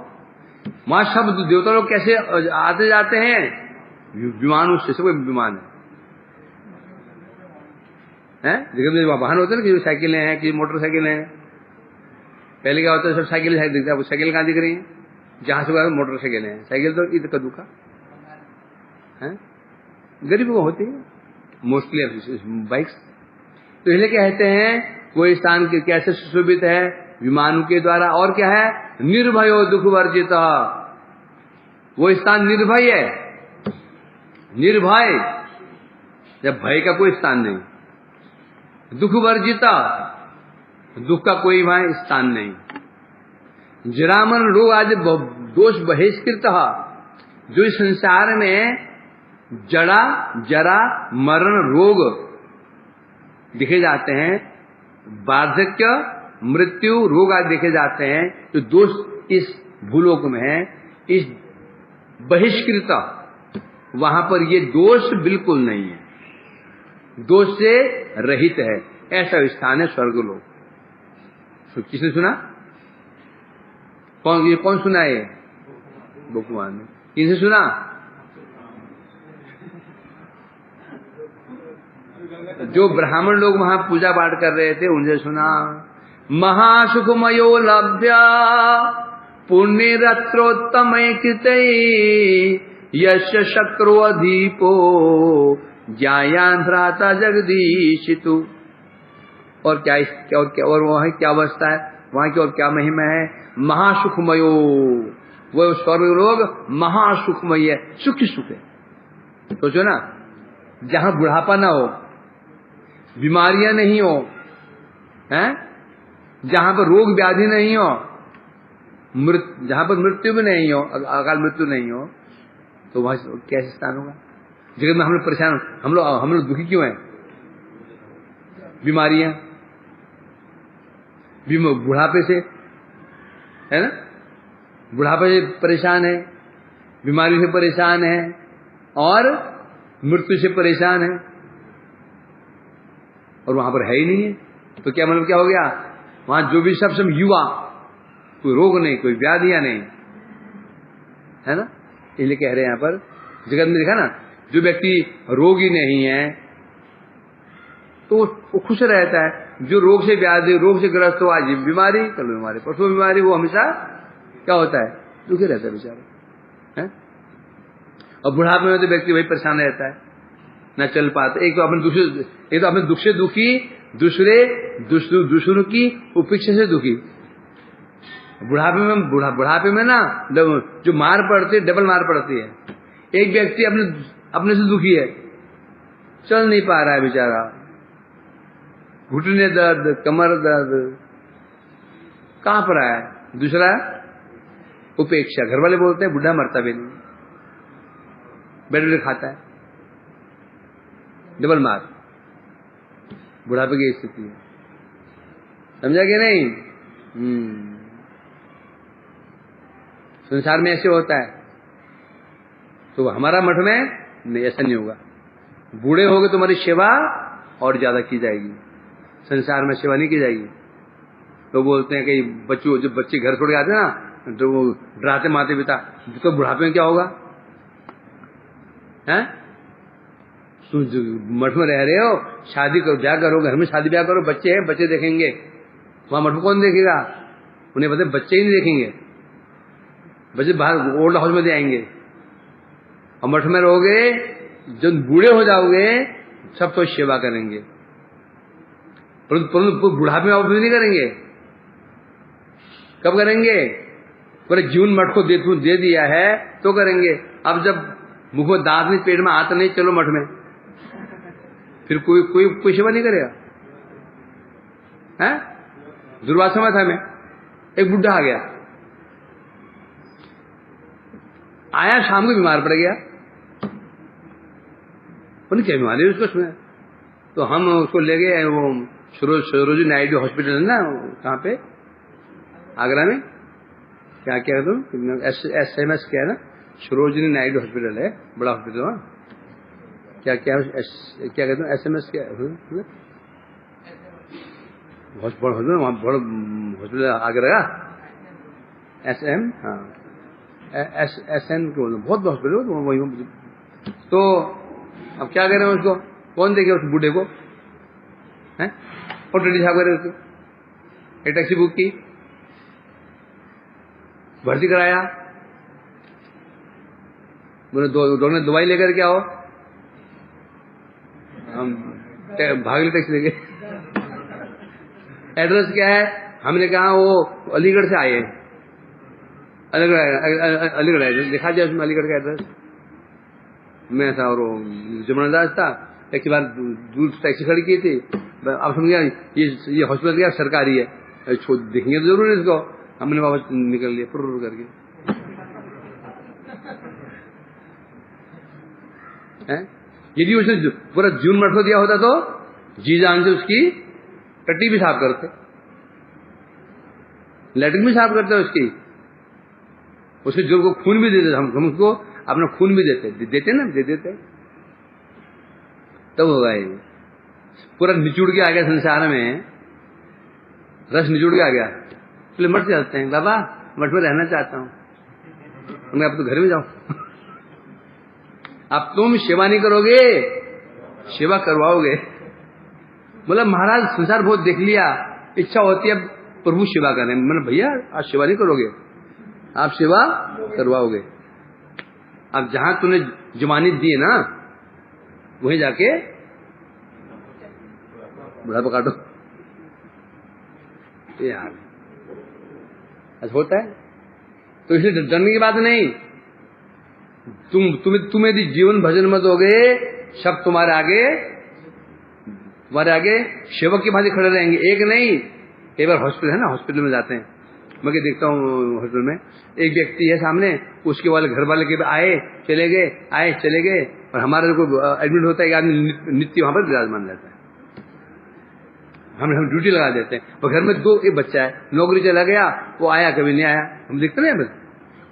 [SPEAKER 1] वहां सब देवता लोग कैसे आते जाते हैं? विमानों से, सब विमान है। देखिए वाहन होते हैं ना, कि साइकिलें हैं, कि मोटरसाइकिलें हैं। पहले क्या होता है, सब साइकिल दिखता है, साइकिल कहाँ दिख रही है? जहां से मोटरसाइकिलें हैं। साइकिल तो ईद का दुखा है, गरीब को होती है मोस्टली बाइक्स। तो इसलिए कहते हैं वो स्थान के कैसे सुशोभित है? विमानों के द्वारा। और क्या है? निर्भयो दुख वर्जित, वो स्थान निर्भय है, निर्भय, जब भय का कोई स्थान नहीं। दुख वर्जिता, दुख का कोई वहां स्थान नहीं। जरामन रोग आदि दोष बहिष्कृत, जो इस संसार में जरा मरण रोग दिखे जाते हैं, वार्धक्य मृत्यु रोग आदि देखे जाते हैं, जो दोष इस भूलोक में है, इस बहिष्कृत, वहां पर ये दोष बिल्कुल नहीं है, दोष से रहित है। ऐसा स्थान है स्वर्गलोक। किसने सुना? कौन, ये कौन सुना है? भगवान ने किसे सुना? जो ब्राह्मण लोग वहां पूजा पाठ कर रहे थे उनसे सुना। महासुखमयो लभ्या पुण्य रत्रोत्तमय कृते यश शक्रो अधीपो ज्ञायान भ्राता जगदीशितु। और क्या और वहां क्या अवस्था है, वहां की और क्या महिमा है? महासुखमयो, वो स्वर्ग लोग महासुखमय है, सुख ही सुख है। सोचो ना, जहां बुढ़ापा ना हो, बीमारियां नहीं हो, हैं, जहां पर रोग व्याधि नहीं हो, जहां पर मृत्यु भी नहीं हो, अकाल मृत्यु नहीं हो, तो वहां कैसे स्थान होगा? जगत में हम लोग परेशान, हम लोग दुखी क्यों हैं? बीमारियां, बुढ़ापे से, है ना, बुढ़ापे से परेशान है, बीमारी से परेशान है और मृत्यु से परेशान है, और वहां पर है ही नहीं है। तो क्या मतलब क्या हो गया? वहां जो भी सब युवा, कोई रोग नहीं, कोई व्याधियां नहीं, है ना। इसलिए कह रहे हैं यहां पर जगत में देखा ना, जो व्यक्ति रोगी नहीं है तो वो खुश रहता है। जो रोग से व्याधि, रोग से ग्रस्त हो, आज बीमारी, कल बीमारी, परसों बीमारी, वो हमेशा क्या होता है? दुखी रहता है बेचारा, है। और बुढ़ापे में तो व्यक्ति वही परेशान रहता है, न चल पाता। एक तो अपने दुख से दुखी, दूसरों की उपेक्षा से दुखी। बुढ़ापे में ना जो मार पड़ती है, डबल मार पड़ती है। एक व्यक्ति अपने से दुखी है, चल नहीं पा रहा है बेचारा, घुटने दर्द, कमर दर्द, कहां पर आया? दूसरा उपेक्षा, घर वाले बोलते हैं बुढ़ा मरता भी नहीं, बेड खाता है, डबल मार, बुढ़ापे की स्थिति है। समझा कि नहीं? संसार में ऐसे होता है। तो हमारा मठ में नहीं, ऐसा नहीं होगा। बूढ़े होगे तुम्हारी सेवा और ज्यादा की जाएगी, संसार में सेवा नहीं की जाएगी। तो बोलते हैं कि बच्चों, जब बच्चे घर छोड़ के आते हैं ना, तो वो डराते माते पिता, तो बुढ़ापे में क्या होगा? हैं? मठ में रह रहे हो, शादी करो, ब्याह करो, घर में शादी ब्याह करो, बच्चे हैं, बच्चे देखेंगे। वहां मठ में कौन देखेगा? उन्हें पता है बच्चे ही नहीं देखेंगे, बच्चे बाहर ओल्ड हाउस में दे आएंगे। और मठ में रहोगे, जब बूढ़े हो जाओगे सब तो सेवा करेंगे, परंतु बुढ़ापे में आप नहीं करेंगे। कब करेंगे? पूरे जीवन मठ को दे दिया है तो करेंगे। अब जब मुख में दांत नहीं, पेट में हाथ नहीं, चलो मठ में, फिर कोई सेवा नहीं करेगा, है। दुर्वासा में था मैं, एक बुढ़ा आ गया, आया शाम को बीमार पड़ गया। उन्हें क्या बीमारी है उसको सुना? तो हम उसको ले गए, वो सरोजिनी नायडू हॉस्पिटल है ना, कहाँ पे, आगरा में, क्या क्या तुम SMS क्या है ना, सरोजिनी नायडू हॉस्पिटल है, बड़ा हॉस्पिटल। वहाँ क्या कहते हैं, SMS क्या हॉस्पिटल, वहाँ बड़ा हॉस्पिटल आगरा का, SM, हाँ, SN को बहुत हॉस्पिटल वही। तो अब क्या करें उसको, कौन देखे उस बूढ़े को, हैं? और टेडी साहब करे उसको, एक टैक्सी बुक की, भर्ती कराया, बोले डॉक्टर ने दवाई लेकर के आओ, हम भागल टैक्सी लेके। एड्रेस क्या है? हमने कहा वो अलीगढ़ से आए हैं, अलीगढ़ एड्रेस दिखा दिया उसमें, अलीगढ़ का एड्रेस। मैं था और जमुना दास था, टैक्सी बार दूर टैक्सी खड़ी की थी। अब समझ गया ये हॉस्पिटल क्या सरकारी है, देखेंगे तो जरूर इसको। हमने वापस निकल लिया पुर करके, यदि उसने पूरा जून मठ को दिया होता तो जी जान से उसकी टट्टी भी साफ करते, लैट्रिन भी साफ करते उसके जोर को खून भी देते, हम उसको अपना खून भी देते ना, दे देते तब होगा। ये पूरा निचुड़ के आ गया संसार में, रस निचुड़ के आ गया, इसलिए मठ जाते हैं, बाबा मठ में रहना चाहता हूं, मैं अब तो घर में जाऊं। अब तुम सेवा नहीं करोगे, सेवा करवाओगे। बोला महाराज संसार बहुत देख लिया, इच्छा होती है अब प्रभु सेवा करें। मैंने भैया आप सेवा नहीं करोगे, आप सेवा करवाओगे। अब जहां तूने जमानत दी है ना, वहीं जाके बुढ़ापा काटो। यार ऐसा होता है, तो इसलिए डरने की बात नहीं। तुम यदि जीवन भजन मत दोगे, सब तुम्हारे आगे सेवक की भांति खड़े रहेंगे। एक नहीं, एक बार हॉस्पिटल है ना, हॉस्पिटल में जाते हैं, मैं देखता हूँ हॉस्पिटल में एक व्यक्ति है सामने, उसके वाले घर वाले के आए चले गए, और हमारा जो एडमिट होता है एक आदमी नित्य वहां पर विराजमान रहता है। हम ड्यूटी लगा देते हैं, और घर में एक बच्चा है, नौकरी चला गया, वो आया कभी नहीं आया, हम देखते नहीं। बस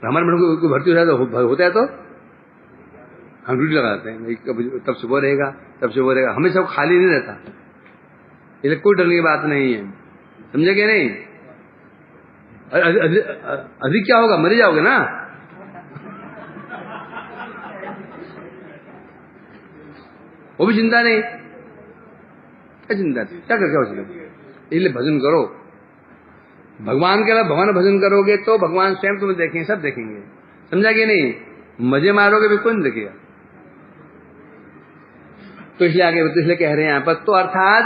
[SPEAKER 1] हमारे मन को भर्ती होता है तो हम ड्यूटी लगाते हैं, तब से वो रहेगा, हमेशा वो खाली नहीं रहता। इसलिए कोई डरने की बात नहीं है, समझे क्या नहीं? अधिक क्या होगा, मर जाओगे ना। वो भी चिंता नहीं, क्या चिंता थी, क्या हो सके। इसलिए भजन करो भगवान के अलावा। भगवान भजन करोगे तो भगवान स्वयं तुम्हें देखेंगे, सब देखेंगे, समझा कि नहीं? मजे मारोगे भी कोई नहीं देखेगा। तो इसलिए आगे इसलिए कह रहे हैं यहाँ पर, तो अर्थात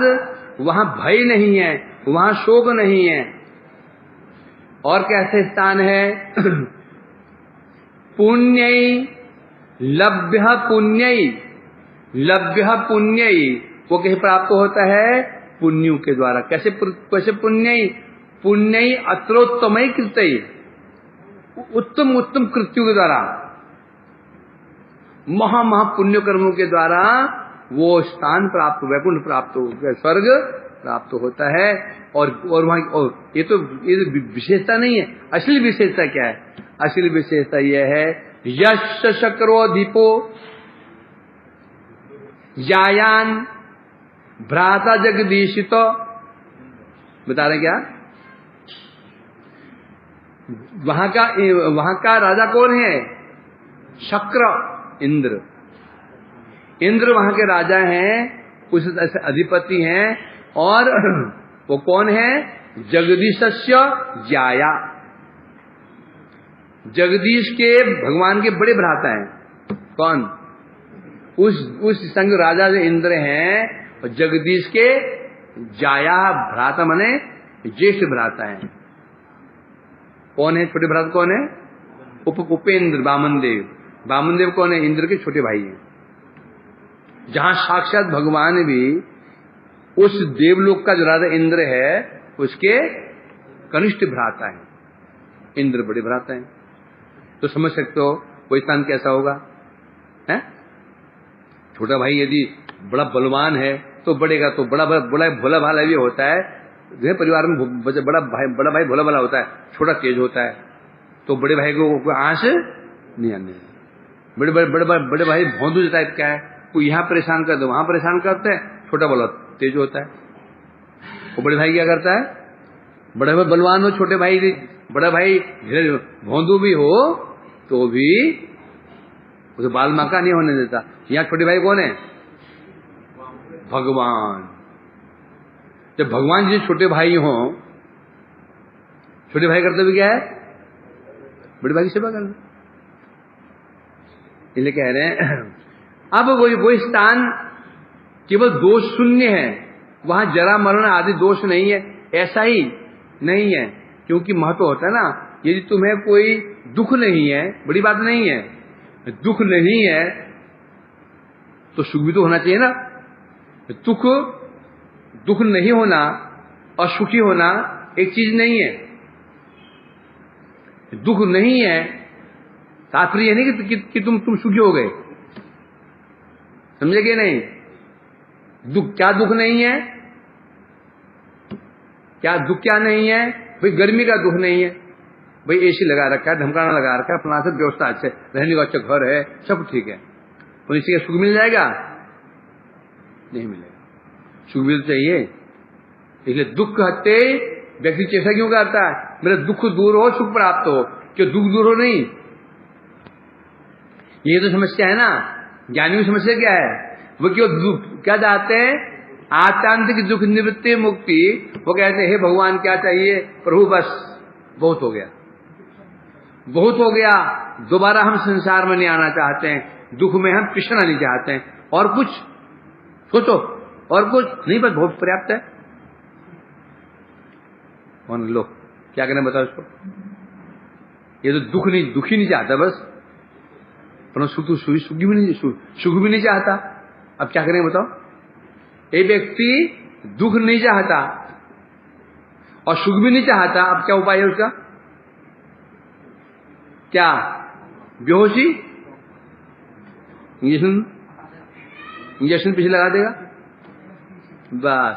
[SPEAKER 1] वहां भय नहीं है, वहां शोक नहीं है। और कैसे स्थान है? पुण्यई लभ्य पुण्यई, वो कहीं प्राप्त होता है पुण्यों के द्वारा। कैसे पुण्यई अत्रोत्तमय कृतई, उत्तम कृत्यों के द्वारा, पुण्य कर्मों के द्वारा वो स्थान प्राप्त, वैकुंठ प्राप्त हो, स्वर्ग प्राप्त होता है। और वहां ये तो विशेषता नहीं है। असली विशेषता क्या है? असली विशेषता यह है, यश शक्रोधिपो यायान भ्राता जगदीशितो। बता रहे क्या? वहां का राजा कौन है? शक्र, इंद्र वहां के राजा हैं, उस अधिपति हैं। और वो कौन है? जगदीशस्य जाया, जगदीश के भगवान के बड़े भ्राता हैं। कौन? उस संग राजा जो इंद्र हैं, और जगदीश के जाया भ्राता माने ज्येष्ठ भ्राता हैं। कौन है छोटे भ्राता? कौन है? उपेंद्र बामन देव कौन है? इंद्र के छोटे भाई हैं। जहां साक्षात भगवान भी उस देवलोक का जो राजा इंद्र है, उसके कनिष्ठ भ्राता है। इंद्र बड़े भ्राता हैं। तो समझ सकते हो कोई स्थान कैसा होगा, है? छोटा भाई यदि बड़ा बलवान है तो बढ़ेगा, तो बड़ा भोला भाला भी होता है। परिवार में बड़ा भाई भोला भाला होता है, छोटा तेज होता है, तो बड़े भाई को आंच नहीं आने। बड़े भाई भौंदू टाइप का है, कोई यहाँ परेशान कर दो वहां परेशान करते हैं, छोटा बड़ा तेज होता है। वो बड़े भाई क्या करता है? बड़ा भाई बलवान हो, छोटे भाई बड़ा भाई भौंदू भी हो तो भी उसे बाल माका नहीं होने देता। यहाँ छोटे भाई कौन है? भगवान। जब भगवान जी छोटे भाई हो, छोटे भाई कर्तव्य क्या है? बड़े भाई की सेवा करना। इसलिए कह रहे हैं अब वो स्थान केवल दोष शून्य है, वहां जरा मरण आदि दोष नहीं है, ऐसा ही नहीं है। क्योंकि महत्व होता है ना, यदि तुम्हें कोई दुख नहीं है, बड़ी बात नहीं है, दुख नहीं है तो सुख भी तो होना चाहिए ना। दुख नहीं होना और सुखी होना एक चीज नहीं है। दुख नहीं है तात्पर्य नहीं कि तुम सुखी हो गए, समझे कि नहीं? क्या दुख नहीं है? क्या नहीं है? भाई गर्मी का दुख नहीं है, भाई एसी लगा रखा है, ढमकाना लगा रखा है, अपना सब व्यवस्था अच्छे, रहने का अच्छा घर है, सब ठीक है। तो इसी का सुख मिल जाएगा? नहीं मिलेगा। सुख भी तो चाहिए। इसलिए दुख हत्ते व्यक्ति चेष्टा क्यों करता है? मेरा दुख दूर हो, सुख प्राप्त हो। क्यों दुख दूर हो? नहीं, ये तो समस्या है ना। ज्ञानियों की समस्या क्या है? वो क्यों क्या चाहते हैं? आत्यांतिक दुख निवृत्ति मुक्ति। वो कहते हैं हे भगवान क्या चाहिए? प्रभु बस बहुत हो गया, बहुत हो गया, दोबारा हम संसार में नहीं आना चाहते हैं, दुख में हम पिछड़ना नहीं चाहते हैं, और कुछ सोचो, और कुछ नहीं, बस बहुत पर्याप्त है। मान लो क्या करें बताओ इसको? ये तो दुखी नहीं चाहता बस, पर सुख भी नहीं चाहता। अब क्या करें बताओ? एक व्यक्ति दुख नहीं चाहता और सुख भी नहीं चाहता, अब क्या उपाय है उसका? क्या? बेहोशी, इंजेक्शन पीछे लगा देगा बस।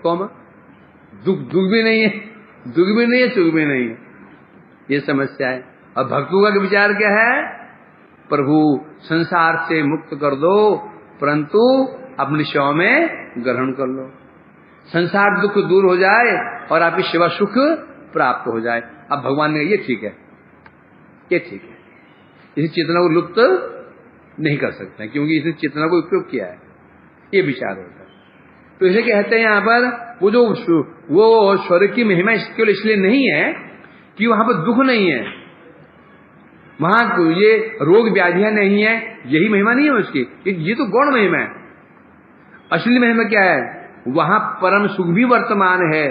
[SPEAKER 1] कौन? दुख भी नहीं है, दुख भी नहीं है, सुख भी नहीं है, ये समस्या है। और भक्तों का विचार क्या है? प्रभु संसार से मुक्त कर दो, परंतु अपनी सेवा में ग्रहण कर लो, संसार दुख दूर हो जाए और आपकी सेवा सुख प्राप्त हो जाए। अब भगवान ने ये ठीक है, ये ठीक है, इस चेतना को लुप्त नहीं कर सकते क्योंकि इसने चेतना को उपयोग किया है, ये विचार होता है। तो इसे कहते हैं यहाँ पर वो स्वर्ग की महिमा केवल इसलिए नहीं है कि वहां पर दुख नहीं है, वहां ये रोग व्याधियां नहीं है, यही महिमा नहीं है उसकी, ये तो गौण महिमा है। असली महिमा क्या है? वहां परम सुख भी वर्तमान है।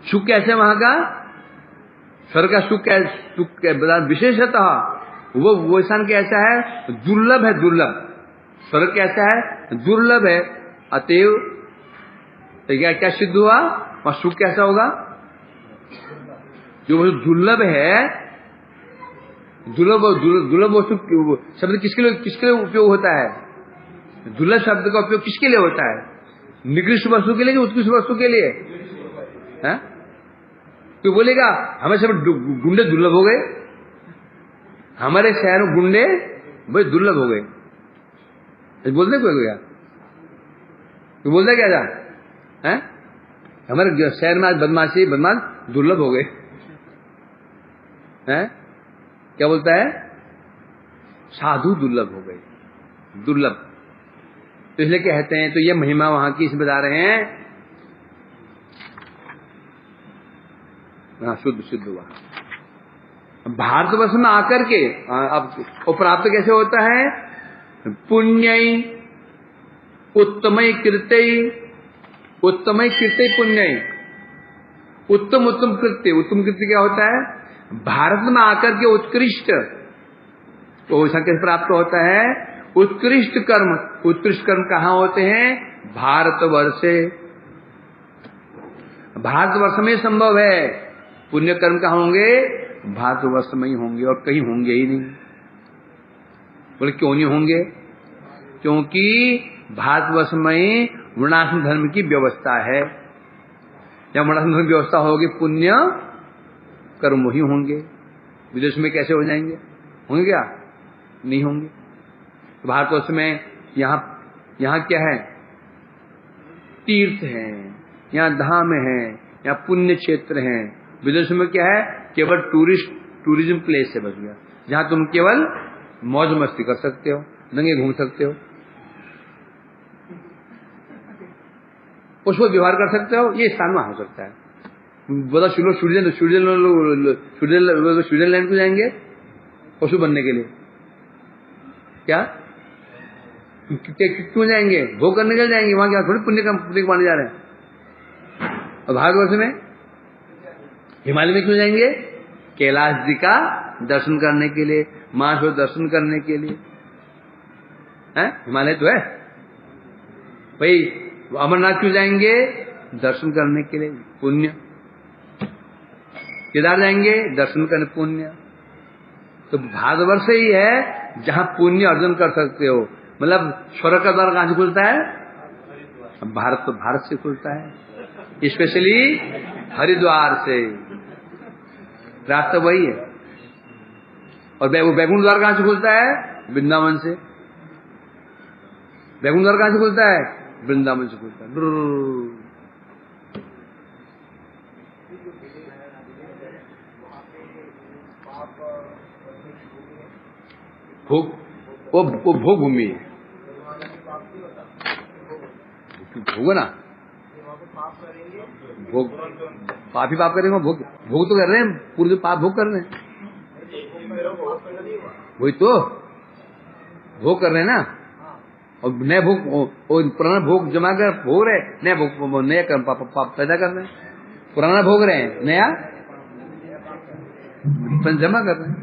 [SPEAKER 1] सुख कैसे वहां का? स्वर्ग का सुख विशेषतः वो स्थान कैसा है? दुर्लभ है, दुर्लभ। स्वर्ग कैसा है? दुर्लभ है। अतएव तो क्या सिद्ध हुआ? वहां सुख कैसा होगा? जो दुर्लभ है, दुर्लभ वस्तु शब्द किसके लिए उपयोग होता है? दुर्लभ शब्द का उपयोग किसके लिए होता है? निकृष्ट वस्तु के लिए कि उत्कृष्ट वस्तु के लिए? तो बोलेगा हमें सब गुंडे दुर्लभ हो गए, हमारे शहर में गुंडे बड़े दुर्लभ हो गए, बोलते कोई क्या? तो बोलता क्या था? हमारे शहर में आज बदमाश दुर्लभ हो गए हैं? क्या बोलता है? साधु दुर्लभ हो गए, दुर्लभ। तो इसलिए कहते हैं, तो ये महिमा वहां की इसमें बता रहे हैं। हाँ, शुद्ध हुआ। भारतवर्ष में आकर के अब वो प्राप्त कैसे होता है? पुण्यई उत्तमय कृत्य, उत्तमय कृत्य पुण्यई, उत्तम कृत्य। उत्तम कृत्य क्या होता है? भारत में आकर के उत्कृष्ट, तो ऐसा कैसे प्राप्त होता है? उत्कृष्ट कर्म। उत्कृष्ट कर्म कहाँ होते हैं? भारतवर्षे, भारतवर्ष में संभव है। पुण्य कर्म कहाँ होंगे? भारतवर्ष में ही होंगे, और कहीं होंगे ही नहीं। बोले क्यों नहीं होंगे? क्योंकि भारतवर्ष में वर्णाश्रम धर्म की व्यवस्था है। जब वर्णाश्रम धर्म की व्यवस्था होगी, पुण्य कर्म वही होंगे। विदेश में कैसे हो जाएंगे? होंगे क्या? नहीं होंगे। भारतवर्ष में यहाँ क्या है? तीर्थ है, यहाँ धाम है, यहाँ पुण्य क्षेत्र है। विदेश में क्या है? केवल टूरिज्म प्लेस है बस गया, जहाँ तुम केवल मौज मस्ती कर सकते हो, नंगे घूम सकते हो, उसको व्यवहार कर सकते हो। ये स्थान वहां हो सकता है। बोला स्विट्जरलैंड को जाएंगे पशु बनने के लिए, क्या क्यों जाएंगे? भोग करने के लिए जाएंगे, वहां क्या थोड़ी पुण्य कमाने जा रहे हैं। और भारतवर्ष में हिमालय में क्यों जाएंगे? कैलाश जी का दर्शन करने के लिए, महाशिव दर्शन करने के लिए। हिमालय तो है भाई। अमरनाथ क्यों जाएंगे? दर्शन करने के लिए, पुण्य। केदार जाएंगे दर्शन करने, पुण्य। तो भारतवर्ष ही है जहां पुण्य अर्जन कर सकते हो। मतलब स्वर्ग का द्वार कहां से खुलता है? भारत, तो भारत से खुलता है, स्पेशली हरिद्वार से। रास्ता वही है। और बैकुंठ द्वार कहां से खुलता है? वृंदावन से। बैकुंठ द्वार कहां से खुलता है? वृंदावन से खुलता है। भोग, वो भोग भूमि है। भोग ना, भोग पाप ही पाप करेंगे, भोग भोग तो कर रहे हैं, पूरे पाप भोग कर रहे हैं, वही तो भोग कर रहे हैं ना। और नए भोग, पुराना भोग जमा कर भोग रहे, नया भोग, नया कर्म पाप पैदा कर रहे हैं। पुराना भोग रहे हैं, नया जमा कर रहे हैं,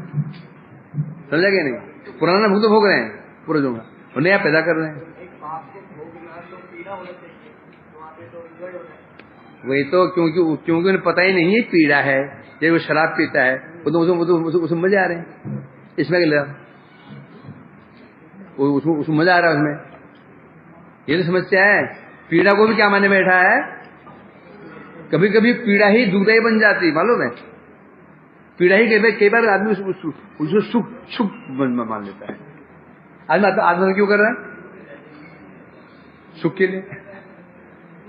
[SPEAKER 1] समझा क्या नहीं? पुराना भोग तो भोग रहे हैं पूर्वजों का, और नया पैदा कर रहे हैं। वही तो, क्योंकि उन्हें पता ही नहीं है पीड़ा है। जब वो शराब पीता है वो तो उसमें मजा आ रहे हैं, इसमें क्या लगा, उसमें मजा आ रहा है उसमें। ये तो समस्या है। पीड़ा को भी क्या माने बैठा है, कभी कभी पीड़ा ही दुखदायी बन जाती, मालूम है? पीड़ा ही कई बार आदमी उसको सुख मान लेता है। आदमी क्यों कर रहा है? सुख के लिए।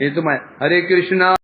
[SPEAKER 1] ये तो मैं हरे कृष्णा